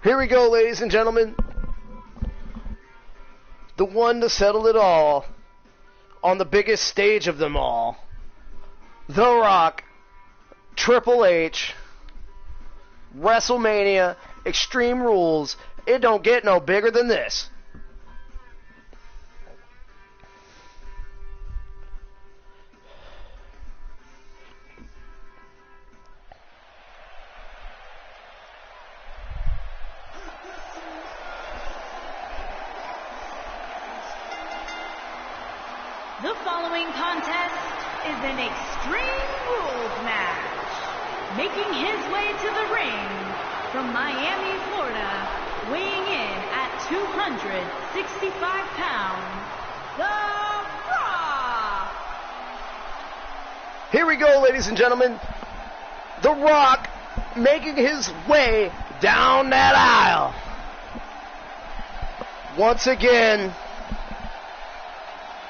Here we go, ladies and gentlemen. The one to settle it all on the biggest stage of them all. The Rock, Triple H, Wrestlemania, Extreme Rules. It don't get no bigger than this. The following contest is an Extreme Rules match. Making his way to the ring from Miami, Florida, weighing in at 265 pounds, The Rock. Here we go, ladies and gentlemen. The Rock making his way down that aisle. Once again,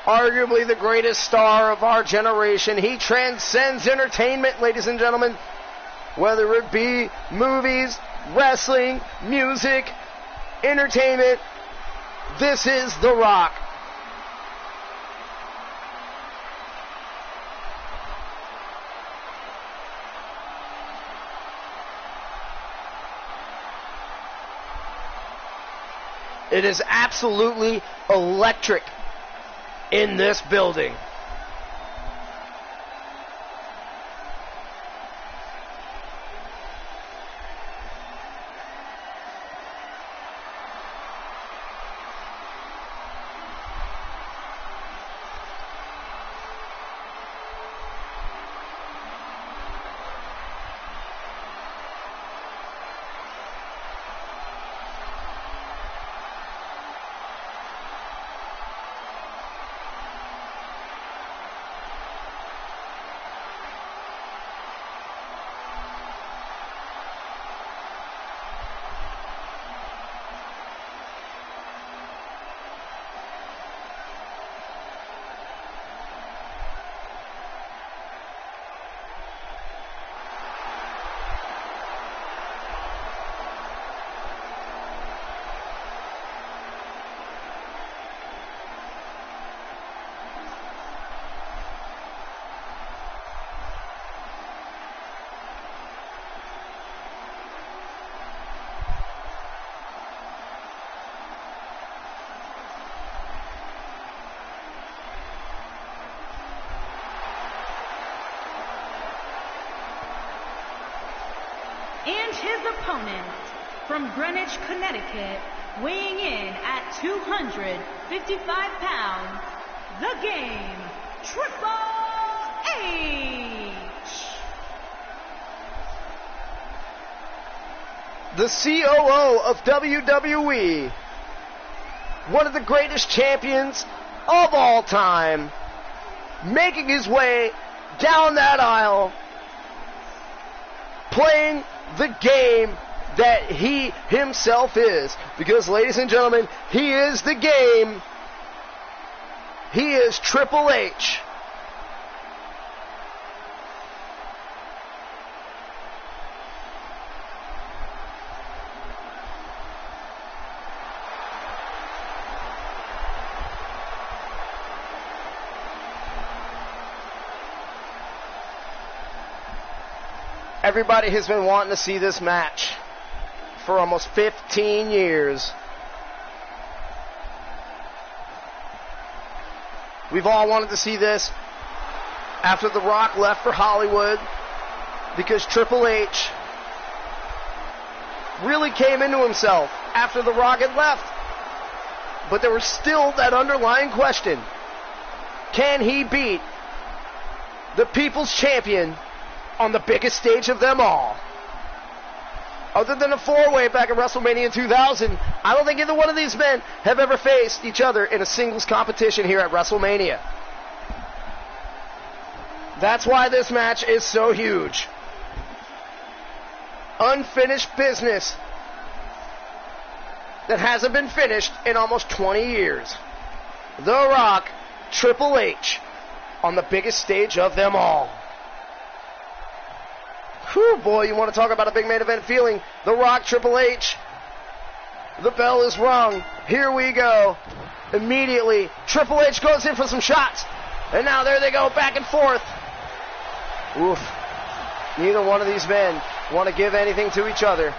arguably the greatest star of our generation. He transcends entertainment, ladies and gentlemen. Whether it be movies, wrestling, music, entertainment, this is The Rock. It is absolutely electric in this building. And his opponent from Greenwich, Connecticut, weighing in at 255 pounds, The Game, Triple H. The COO of WWE, one of the greatest champions of all time, making his way down that aisle, playing the game that he himself is. Because, ladies and gentlemen, he is the game. He is Triple H. Everybody has been wanting to see this match for almost 15 years. We've all wanted to see this after The Rock left for Hollywood, because Triple H really came into himself after The Rock had left. But there was still that underlying question: can he beat the People's Champion on the biggest stage of them all? Other than a four-way back at WrestleMania 2000, I don't think either one of these men have ever faced each other in a singles competition here at WrestleMania. That's why this match is so huge. Unfinished business that hasn't been finished in almost 20 years. The Rock, Triple H, on the biggest stage of them all. Whew, boy, you want to talk about a big main event feeling. The Rock, Triple H, The bell is rung. Here we go. Immediately, Triple H goes in for some shots. And now there they go, back and forth. Oof. Neither one of these men want to give anything to each other.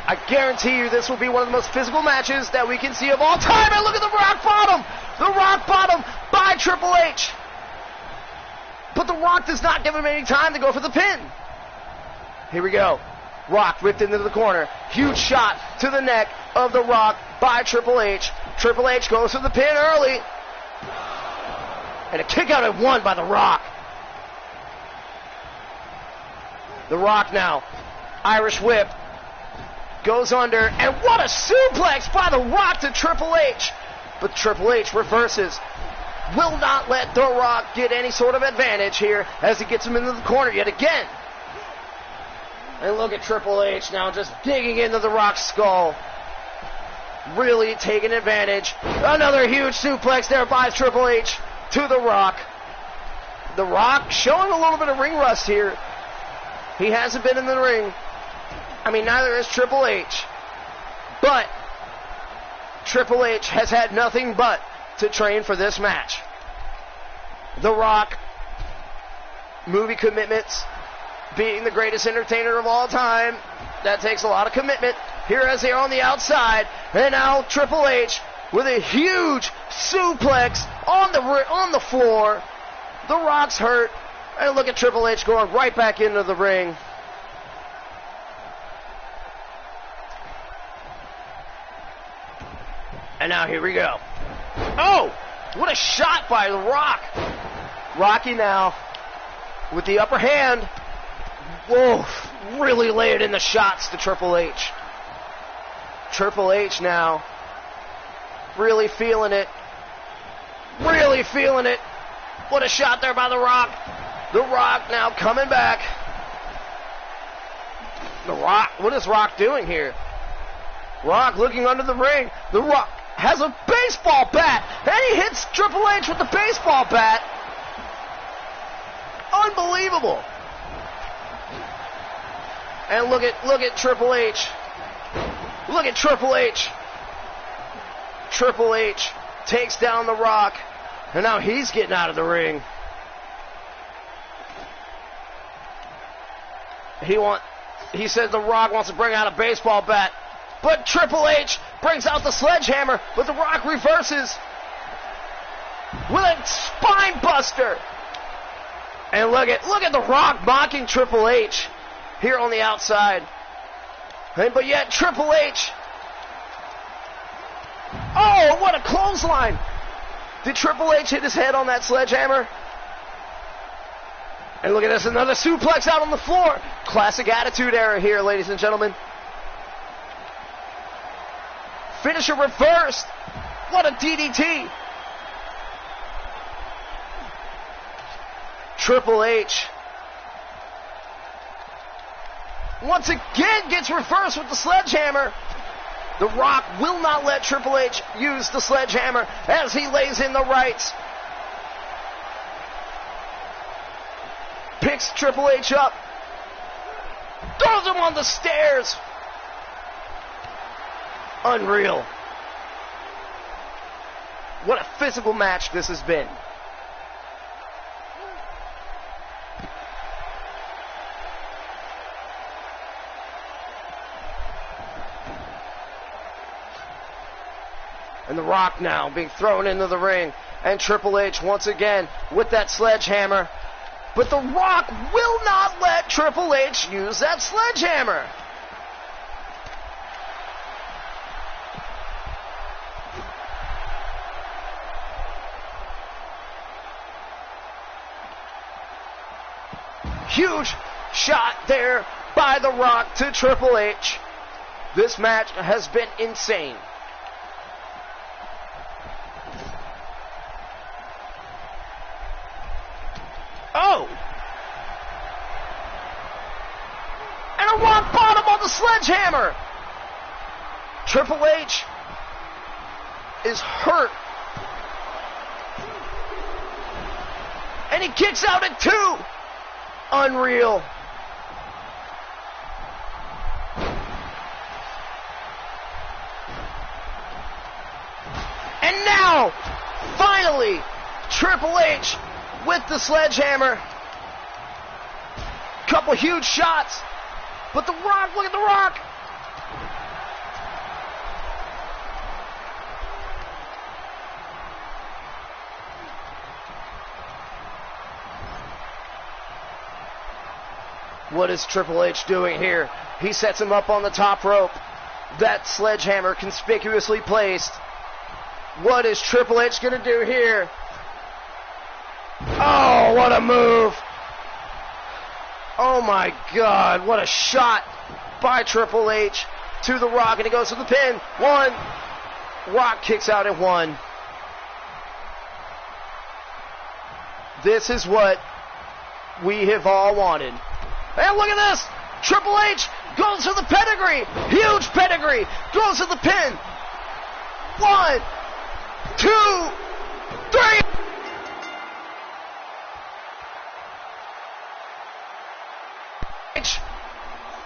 I guarantee you this will be one of the most physical matches that we can see of all time. And look at the rock bottom. The rock bottom by Triple H. But the Rock does not give him any time to go for the pin. Here we go. Rock whipped into the corner. Huge shot to the neck of the Rock by Triple H. Triple H goes for the pin early. And a kick out at one by the Rock. The Rock now. Irish whip. Goes under. And what a suplex by the Rock to Triple H. But Triple H reverses. Will not let The Rock get any sort of advantage here as he gets him into the corner yet again. And look at Triple H now just digging into The Rock's skull. Really taking advantage. Another huge suplex there by Triple H to The Rock. The Rock showing a little bit of ring rust here. He hasn't been in the ring. I mean, neither has Triple H. But Triple H has had nothing but to train for this match. The Rock, movie commitments, being the greatest entertainer of all time, that takes a lot of commitment. Here as they are on the outside, and now Triple H with a huge suplex on the floor. The Rock's hurt, and look at Triple H going right back into the ring. And now here we go. Oh, what a shot by The Rock. Rocky now with the upper hand. Whoa, really layered in the shots to Triple H. Triple H now really feeling it. Really feeling it. What a shot there by The Rock. The Rock now coming back. The Rock, what is Rock doing here? Rock looking under the ring. The Rock has a baseball bat, and he hits Triple H with the baseball bat. Unbelievable. And look at Triple H. Look at Triple H. Triple H takes down The Rock, and now he's getting out of the ring. He says The Rock wants to bring out a baseball bat, but Triple H brings out the sledgehammer, but The Rock reverses with a spine buster. And look at The Rock mocking Triple H here on the outside. But yet Triple H. Oh, what a clothesline. Did Triple H hit his head on that sledgehammer? And look at this, another suplex out on the floor. Classic Attitude Era here, ladies and gentlemen. Finisher reversed. What a DDT. Triple H once again gets reversed with the sledgehammer. The Rock will not let Triple H use the sledgehammer as he lays in the rights. Picks Triple H up. Throws him on the stairs. Unreal. What a physical match this has been. And The Rock now being thrown into the ring. And Triple H once again with that sledgehammer. But The Rock will not let Triple H use that sledgehammer. Huge shot there by The Rock to Triple H. This match has been insane. Oh! And a rock bottom on the sledgehammer! Triple H is hurt. And he kicks out at 2. Unreal. And now, finally, Triple H with the sledgehammer. Couple huge shots. But The Rock, look at The Rock. What is Triple H doing here? He sets him up on the top rope. That sledgehammer conspicuously placed. What is Triple H going to do here? Oh, what a move. Oh my God, what a shot by Triple H to The Rock, and he goes for the pin. 1. Rock kicks out at 1. This is what we have all wanted. And look at this! Triple H goes for the pedigree. Huge pedigree. Goes for the pin. 1, 2, 3.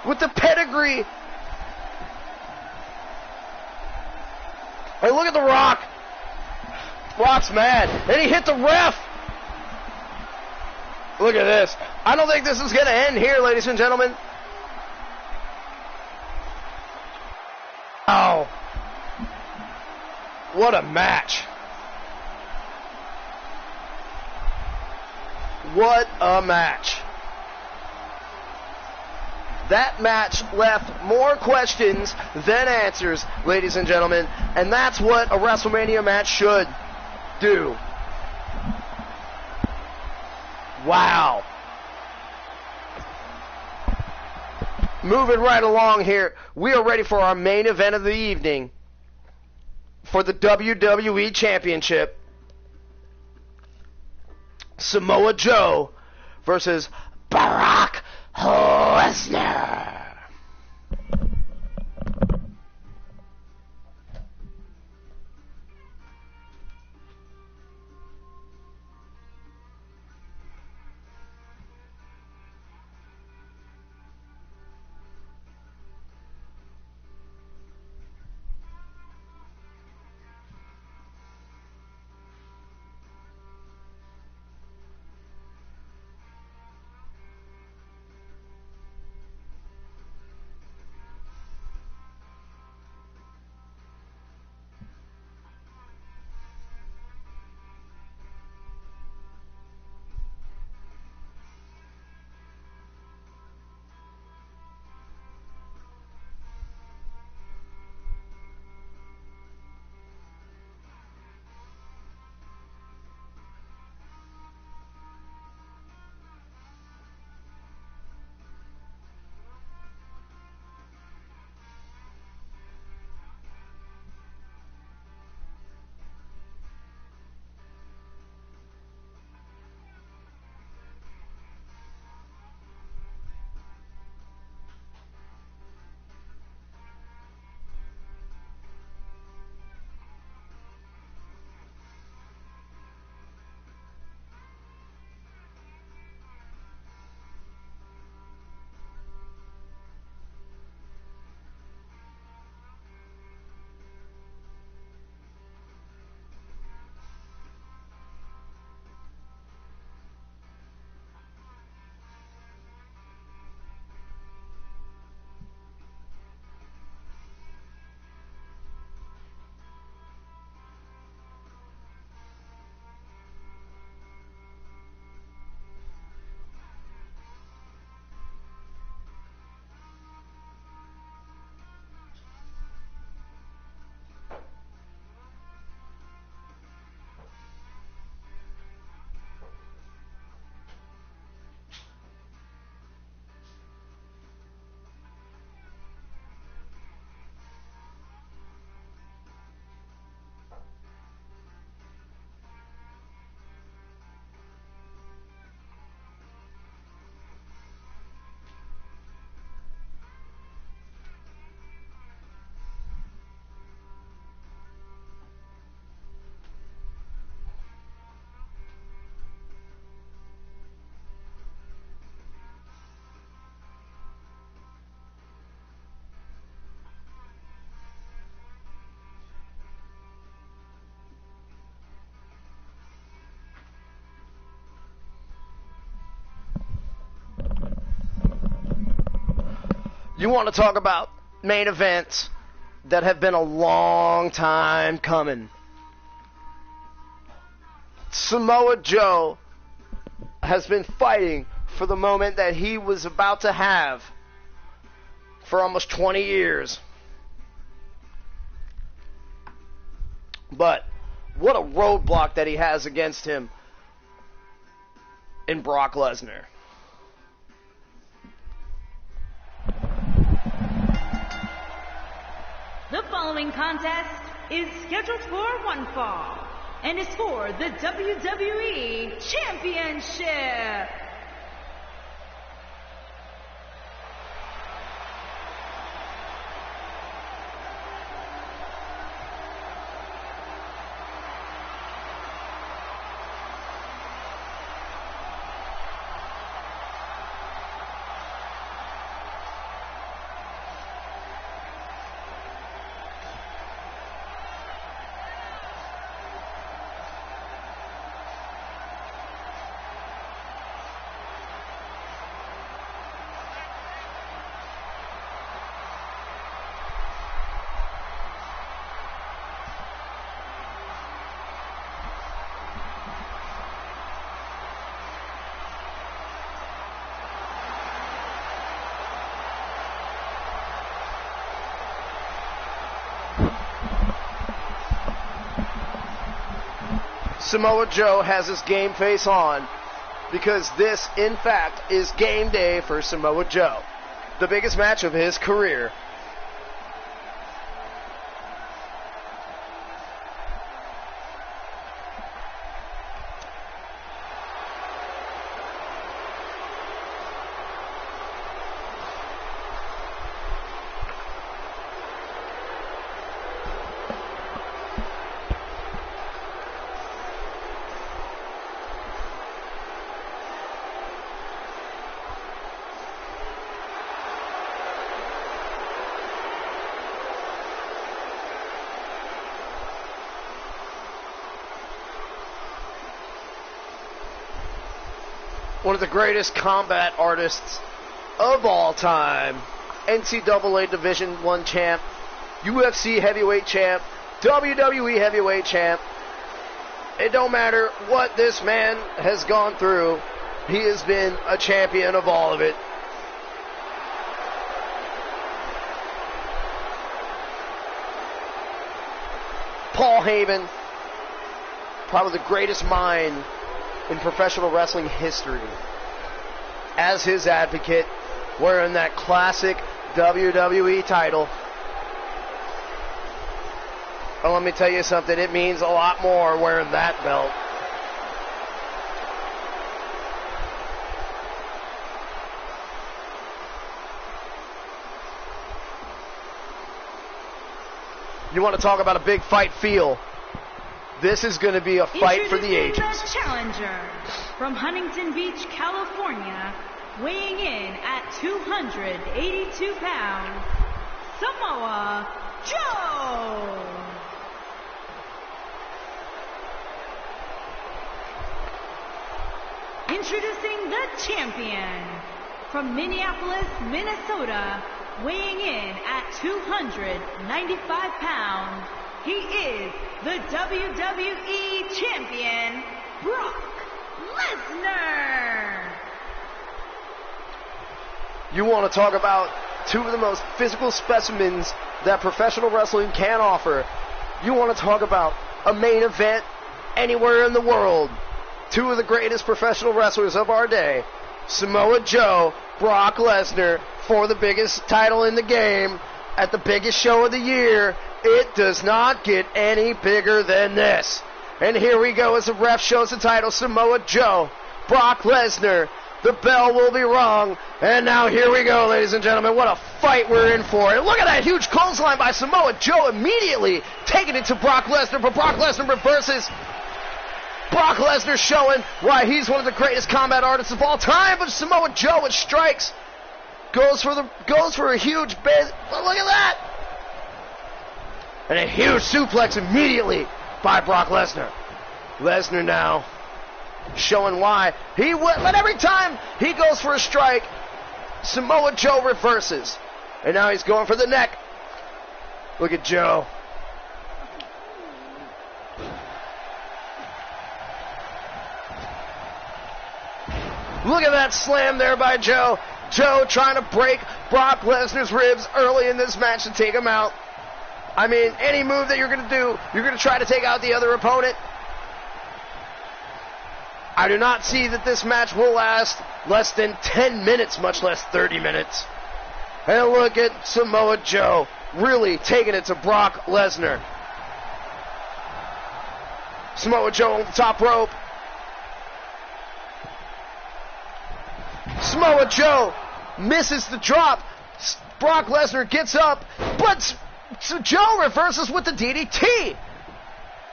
With the pedigree. Hey, look at The Rock. Rock's mad. And he hit the ref. Look at this. I don't think this is going to end here, ladies and gentlemen. Oh. What a match. What a match. That match left more questions than answers, ladies and gentlemen. And that's what a WrestleMania match should do. Wow. Moving right along here, we are ready for our main event of the evening for the WWE Championship. Samoa Joe versus Brock Lesnar. You want to talk about main events that have been a long time coming. Samoa Joe has been fighting for the moment that he was about to have for almost 20 years. But what a roadblock that he has against him in Brock Lesnar. The following contest is scheduled for one fall and is for the WWE Championship. Samoa Joe has his game face on because this, in fact, is game day for Samoa Joe. The biggest match of his career. One of the greatest combat artists of all time. NCAA Division I champ, UFC heavyweight champ, WWE heavyweight champ. It don't matter what this man has gone through, he has been a champion of all of it. Paul Heyman, probably the greatest mind in professional wrestling history, as his advocate, wearing that classic WWE title. Oh, let me tell you something, it means a lot more wearing that belt. You want to talk about a big fight feel? This is going to be a fight for the ages. The challenger from Huntington Beach, California, weighing in at 282 pounds, Samoa Joe. Introducing the champion from Minneapolis, Minnesota, weighing in at 295 pounds, he is the WWE Champion, Brock Lesnar. You want to talk about two of the most physical specimens that professional wrestling can offer. You want to talk about a main event anywhere in the world. Two of the greatest professional wrestlers of our day. Samoa Joe, Brock Lesnar, for the biggest title in the game at the biggest show of the year. It does not get any bigger than this. And here we go as the ref shows the title. Samoa Joe, Brock Lesnar. The bell will be rung. And now here we go, ladies and gentlemen. What a fight we're in for. And look at that huge clothesline by Samoa Joe, immediately taking it to Brock Lesnar. But Brock Lesnar reverses. Brock Lesnar showing why he's one of the greatest combat artists of all time. But Samoa Joe with strikes goes for a huge base. Look at that. And a huge suplex immediately by Brock Lesnar. Lesnar now showing why he would, but every time he goes for a strike, Samoa Joe reverses. And now he's going for the neck. Look at Joe. Look at that slam there by Joe. Joe trying to break Brock Lesnar's ribs early in this match to take him out. I mean, any move that you're going to do, you're going to try to take out the other opponent. I do not see that this match will last less than 10 minutes, much less 30 minutes. And look at Samoa Joe really taking it to Brock Lesnar. Samoa Joe on the top rope. Samoa Joe misses the drop. Brock Lesnar gets up, but Joe reverses with the DDT.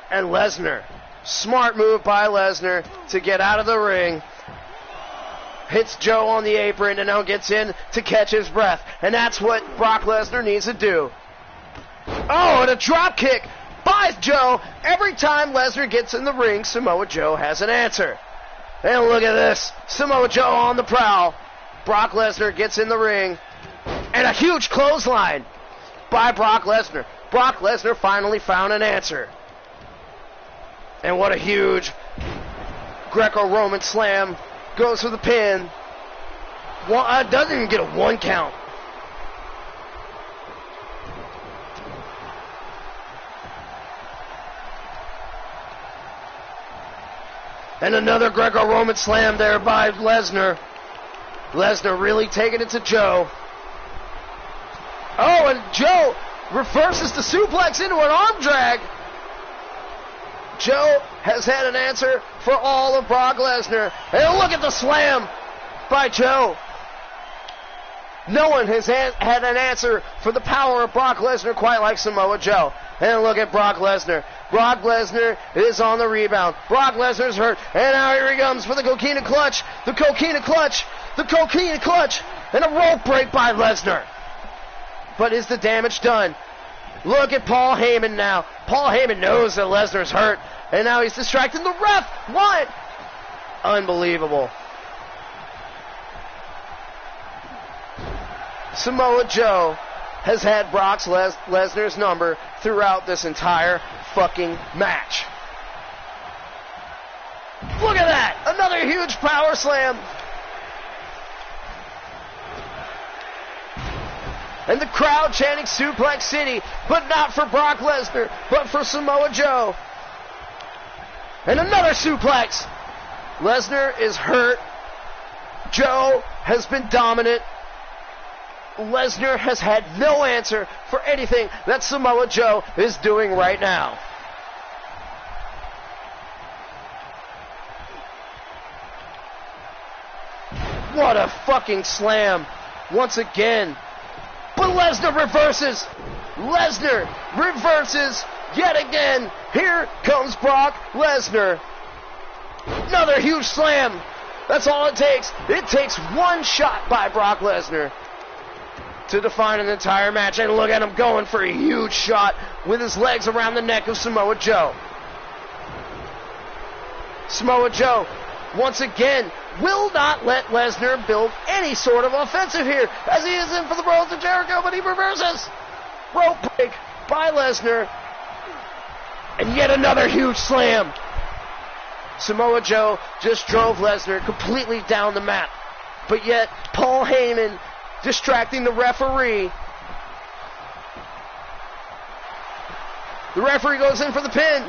And Lesnar, smart move by Lesnar to get out of the ring. Hits Joe on the apron and now gets in to catch his breath. And that's what Brock Lesnar needs to do. Oh, and a drop kick by Joe. Every time Lesnar gets in the ring, Samoa Joe has an answer. And look at this. Samoa Joe on the prowl. Brock Lesnar gets in the ring. And a huge clothesline by Brock Lesnar. Brock Lesnar finally found an answer. And what a huge Greco-Roman slam. Goes for the pin. Doesn't even get a 1 count. And another Greco-Roman slam there by Lesnar. Lesnar really taking it to Joe. Oh, and Joe reverses the suplex into an arm drag. Joe has had an answer for all of Brock Lesnar. And look at the slam by Joe. No one has had an answer for the power of Brock Lesnar quite like Samoa Joe. And look at Brock Lesnar. Brock Lesnar is on the rebound. Brock Lesnar's hurt. And now here he comes for the Coquina Clutch. The Coquina Clutch. The Coquina Clutch. And a rope break by Lesnar. But is the damage done? Look at Paul Heyman now. Paul Heyman knows that Lesnar's hurt. And now he's distracting the ref. What? Unbelievable. Samoa Joe has had Brock Lesnar's number throughout this entire fucking match. Look at that! Another huge power slam. And the crowd chanting Suplex City, but not for Brock Lesnar, but for Samoa Joe. And another suplex. Lesnar is hurt. Joe has been dominant. Lesnar has had no answer for anything that Samoa Joe is doing right now. What a fucking slam. Once again. But Lesnar reverses. Lesnar reverses yet again. Here comes Brock Lesnar. Another huge slam. That's all it takes. It takes one shot by Brock Lesnar to define an entire match. And look at him going for a huge shot with his legs around the neck of Samoa Joe. Samoa Joe, once again, will not let Lesnar build any sort of offensive here, as he is in for the Road to Jericho, but he reverses. Rope break by Lesnar. And yet another huge slam. Samoa Joe just drove Lesnar completely down the map. But yet, Paul Heyman distracting the referee. The referee goes in for the pin.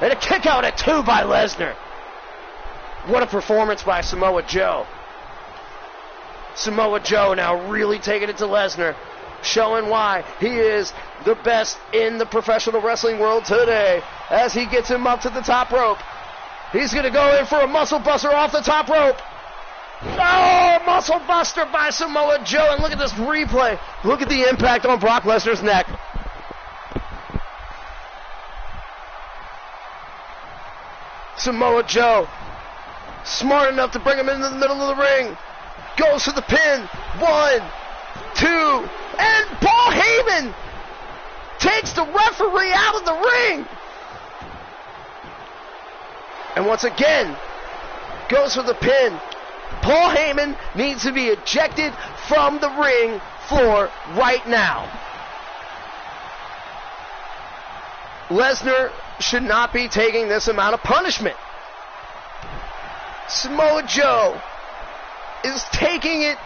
And a kick out at 2 by Lesnar. What a performance by Samoa Joe. Samoa Joe now really taking it to Lesnar, showing why he is the best in the professional wrestling world today as he gets him up to the top rope. He's going to go in for a muscle buster off the top rope. Oh, muscle buster by Samoa Joe. And look at this replay. Look at the impact on Brock Lesnar's neck. Samoa Joe, smart enough to bring him into the middle of the ring. Goes for the pin. 1, 2, and Paul Heyman takes the referee out of the ring. And once again, goes for the pin. Paul Heyman needs to be ejected from the ring floor right now. Lesnar should not be taking this amount of punishment. Samoa Joe is taking it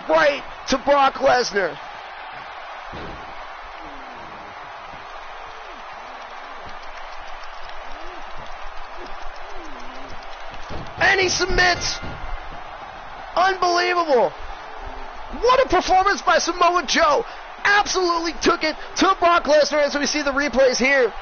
right to Brock Lesnar. And he submits. Unbelievable. What a performance by Samoa Joe. Absolutely took it to Brock Lesnar as we see the replays here.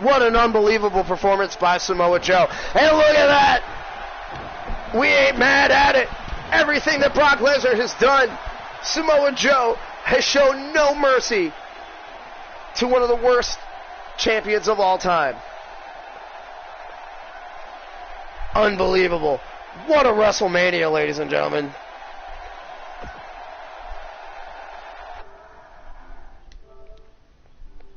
What an unbelievable performance by Samoa Joe. And look at that. We ain't mad at it. Everything that Brock Lesnar has done, Samoa Joe has shown no mercy to one of the worst champions of all time. Unbelievable. What a WrestleMania, ladies and gentlemen.